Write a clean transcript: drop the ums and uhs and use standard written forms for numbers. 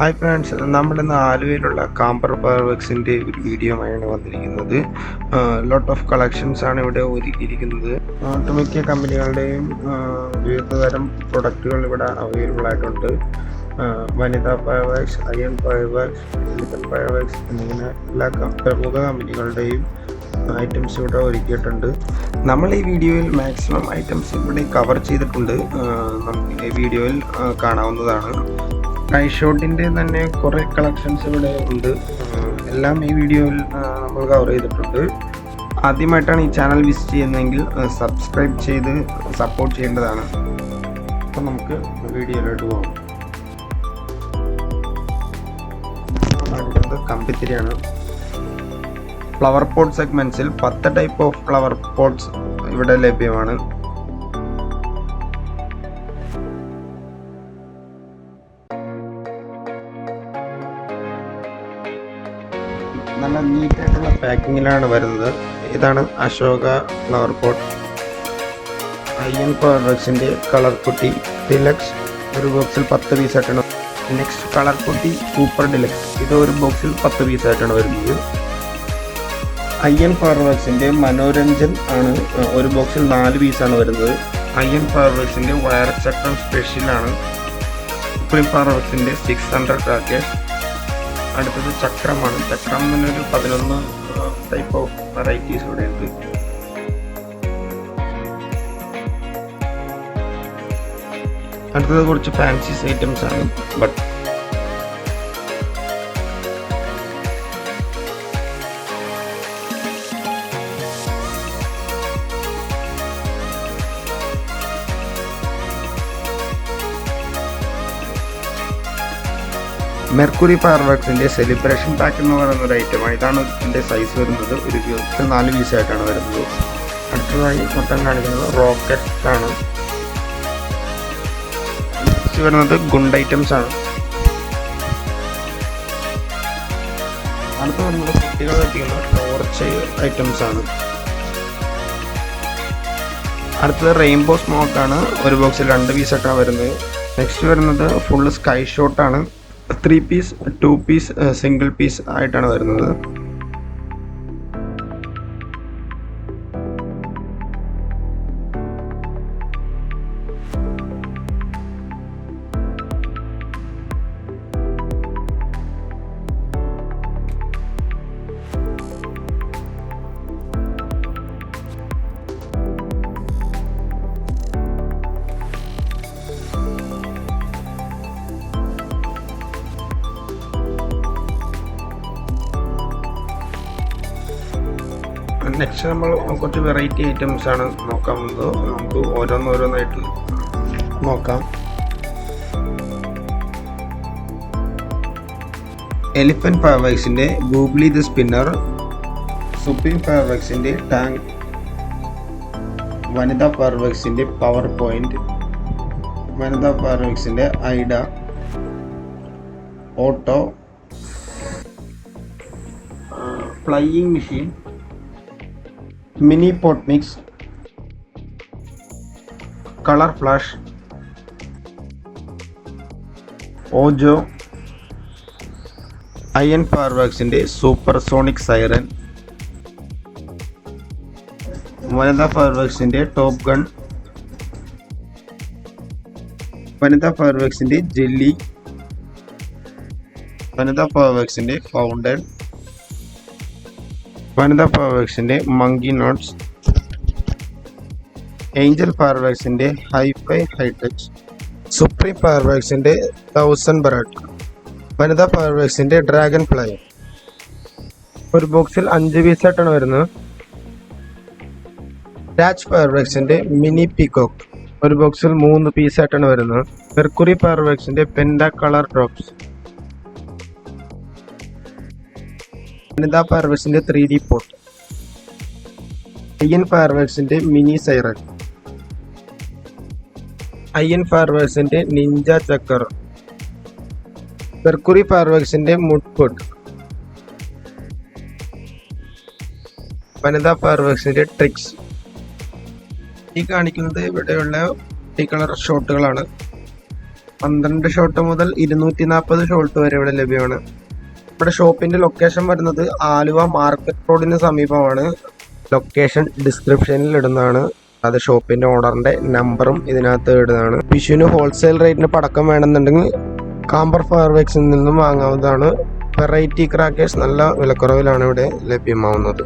Hi friends, നമ്മളിന്ന് ആലുവയിലുള്ള Gamper ഫയർവർക്സിൻ്റെ ഒരു വീഡിയോയുമായാണ് വന്നിരിക്കുന്നത്. ലോട്ട് ഓഫ് കളക്ഷൻസ് ആണ് ഇവിടെ ഒരുക്കിയിരിക്കുന്നത്. ഒട്ടുമിക്ക കമ്പനികളുടെയും വിവിധ തരം പ്രൊഡക്റ്റുകൾ ഇവിടെ അവൈലബിൾ ആയിട്ടുണ്ട്. വനിതാ fireworks, iron fireworks, elephant fireworks എന്നിങ്ങനെ എല്ലാ പ്രമുഖ കമ്പനികളുടെയും ഐറ്റംസ് ഇവിടെ ഒരുക്കിയിട്ടുണ്ട്. നമ്മൾ ഈ വീഡിയോയിൽ മാക്സിമം ഐറ്റംസ് ഇവിടെ കവർ ചെയ്തിട്ടുണ്ട്. നമുക്ക് ഈ വീഡിയോയിൽ കാണാവുന്നതാണ്. ഐഷോട്ടിൻ്റെ തന്നെ കുറേ കളക്ഷൻസ് ഇവിടെ ഉണ്ട്. എല്ലാം ഈ വീഡിയോയിൽ നമ്മൾ കവർ ചെയ്തിട്ടുണ്ട്. ആദ്യമായിട്ടാണ് ഈ ചാനൽ വിസിറ്റ് ചെയ്യുന്നതെങ്കിൽ സബ്സ്ക്രൈബ് ചെയ്ത് സപ്പോർട്ട് ചെയ്യേണ്ടതാണ്. അപ്പം നമുക്ക് വീഡിയോയിലോട്ട് പോകാം. അടുത്തത് കമ്പിത്തിരിയാണ്. ഫ്ലവർ പോട്ട് സെഗ്മെൻറ്റ്സിൽ 10 ടൈപ്പ് ഓഫ് ഫ്ലവർ പോട്ട്സ് ഇവിടെ ലഭ്യമാണ്. നല്ല നീറ്റായിട്ടുള്ള പാക്കിങ്ങിലാണ് വരുന്നത്. ഇതാണ് അശോക ഫ്ലവർ പോട്ട്. അയ്യൻ ഫയർവർക്സിൻ്റെ കളർ കുട്ടി ഡിലക്സ് ഒരു ബോക്സിൽ 10 പീസായിട്ടാണ്. നെക്സ്റ്റ് കളർ കുട്ടി സൂപ്പർ ഡിലക്സ്, ഇത് ഒരു ബോക്സിൽ 10 പീസായിട്ടാണ് വരുന്നത്. അയ്യൻ ഫയർവർക്സിൻ്റെ മനോരഞ്ജൻ ആണ്, ഒരു ബോക്സിൽ 4 പീസാണ് വരുന്നത്. അയ്യൻ ഫയർവർക്സിൻ്റെ വയർ ചക്രം സ്പെഷ്യലാണ്. സുപ്രീം ഫയർവർക്സിൻ്റെ 600 ക്രാക്കേഴ്സ്. അടുത്തത് ചക്രമാണ്. ചക്രം തന്നെ ഒരു 11 ടൈപ്പ് ഓഫ് വെറൈറ്റീസ് ഇവിടെ ഉണ്ട്. അടുത്തത് കുറച്ച് ഫാൻസീസ് ഐറ്റംസ് ആണ്. ബട്ട് മെർക്കുറി ഫയർവർക്സിൻ്റെ സെലിബ്രേഷൻ പാക്ക് എന്ന് പറയുന്ന ഒരു ഐറ്റമാണ്. ഇതാണ് ഇതിൻ്റെ സൈസ് വരുന്നത്. ഒരു 4 പീസായിട്ടാണ് വരുന്നത്. അടുത്തതായി മൊത്തം കാണിക്കുന്നത് റോക്കറ്റ് ആണ്. വരുന്നത് ഗുണ്ട് ഐറ്റംസ് ആണ്. അടുത്ത് വരുന്നത് കുട്ടികൾ എത്തിക്കുന്ന ടോർച്ച് ഐറ്റംസ് ആണ്. അടുത്തത് റെയിൻബോ സ്മോക്ക് ആണ്. ഒരു ബോക്സിൽ 2 പീസായിട്ടാണ് വരുന്നത്. നെക്സ്റ്റ് വരുന്നത് ഫുള്ള് സ്കൈ ഷോട്ടാണ്. 3 പീസ്, 2 പീസ്, സിംഗിൾ പീസ് ആയിട്ടാണ് വരുന്നത്. നെക്സ്റ്റ് നമ്മൾ കുറച്ച് വെറൈറ്റി ഐറ്റംസ് ആണ് നോക്കാൻ പോകുന്നത്. നമുക്ക് ഓരോന്നോരോന്നായിട്ട് നോക്കാം. എലിഫന്റ് ഫയർവർക്സിൻ്റെ ഗൂഗ്ലി ദ സ്പിന്നർ, സുപ്രീം ഫയർവർക്സിൻ്റെ ടാങ്ക്, വനിതാ ഫയർവർക്സിൻ്റെ പവർ പോയിന്റ്, വനിതാ ഫയർവർക്സിൻ്റെ ഐഡ, auto, flying machine, mini pot mix, colour flash, ഓജോ, അയൺ ഫയർവർക്സിൻ്റെ സൂപ്പർ സോണിക് സൈറൻ, വനിതാ ഫയർവർക്സിൻ്റെ ടോപ്പ് ഗൺ, വനിതാ ഫയർവർക്സിൻ്റെ ജെല്ലി, വനിതാ ഫയർവർക്സിൻ്റെ ഫൗണ്ടൻ, വനിതാ ഫയർവർക്സിൻ്റെ മങ്കി നോട്ട്സ്, ഏഞ്ചൽ ഫയർവർക്സിൻ്റെ ഹൈഫൈ ഹൈടെക്സ്, സുപ്രീം ഫയർവർക്സിൻ്റെ 1000 ബറാട്ട്, വനിതാ ഫയർവർക്സിൻ്റെ ഡ്രാഗൺ ഫ്ലൈ. ഒരു ബോക്സിൽ 5 പീസായിട്ടാണ് വരുന്നത്. രാജ് ഫയർവർക്സിൻ്റെ മിനി പീകോക്ക്, ഒരു ബോക്സിൽ 3 പീസായിട്ടാണ് വരുന്നത്. മെർക്കുറി ഫയർവർക്സിൻ്റെ പെൻഡ കളർ ഡ്രോപ്സ്, വനിതാ ഫയർവർക്സിൻ്റെ 3D pot, Ayyan ഫയർവർക്സിൻ്റെ mini siren, അയ്യൻ ഫയർവർക്സിൻ്റെ നിഞ്ച ചക്കർ, മെർക്കുറി ഫയർവർക്സിൻ്റെ മുഡ് ഫുഡ്, വനിതാ ഫയർവർക്സിൻ്റെ ട്രിക്സ്. ഈ കാണിക്കുന്നത് ഇവിടെയുള്ള കളർ ഷോട്ടുകളാണ്. 12 ഷോട്ട് മുതൽ 240 ഷോട്ട് വരെ ഇവിടെ ലഭ്യമാണ്. ഇവിടെ ഷോപ്പിന്റെ ലൊക്കേഷൻ വരുന്നത് ആലുവ മാർക്കറ്റ് റോഡിന് സമീപമാണ്. ലൊക്കേഷൻ ഡിസ്ക്രിപ്ഷനിൽ ഇടുന്നതാണ്. അത് ഷോപ്പിന്റെ ഓണറിന്റെ നമ്പറും ഇതിനകത്ത് ഇടുന്നതാണ്. വിഷുവിന് ഹോൾസെയിൽ റേറ്റിന് പടക്കം വേണമെന്നുണ്ടെങ്കിൽ കാമ്പർ ഫയർ വർക്സിൽ നിന്നും വാങ്ങാവുന്നതാണ്. വെറൈറ്റി ക്രാക്കേഴ്സ് നല്ല വിലക്കുറവിലാണ് ഇവിടെ ലഭ്യമാവുന്നത്.